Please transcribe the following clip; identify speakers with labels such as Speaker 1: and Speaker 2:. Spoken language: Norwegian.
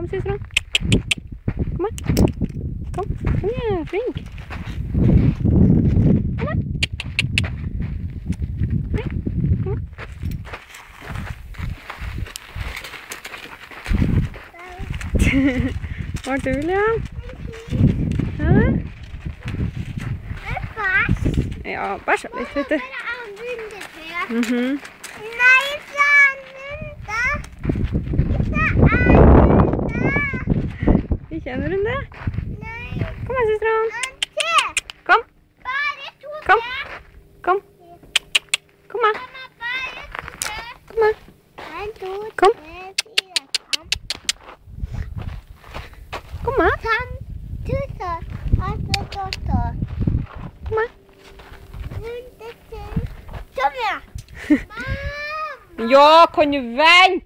Speaker 1: Kom, søsteren. Kom her. Kom. Kom igjen, flink. Kom her. Nei, kom her. Var det William? Hæ? Ja, bæsja litt, vet du. Mhm.
Speaker 2: Nei, fra runde.
Speaker 1: Ikke en runde?
Speaker 2: Nei.
Speaker 1: Kom her, søsteren.
Speaker 2: En til.
Speaker 1: Kom.
Speaker 2: Bare to
Speaker 1: Kom.
Speaker 2: til.
Speaker 1: Kom. Kom her.
Speaker 2: Mamma, bare to til.
Speaker 1: Kom her.
Speaker 2: En, to,
Speaker 1: Kom.
Speaker 2: tre, fire, fem.
Speaker 1: Kom her.
Speaker 2: 5, 1000, 8,
Speaker 1: Kom her.
Speaker 2: runde til. Kom igjen. Mamma.
Speaker 1: Ja, kan du vente?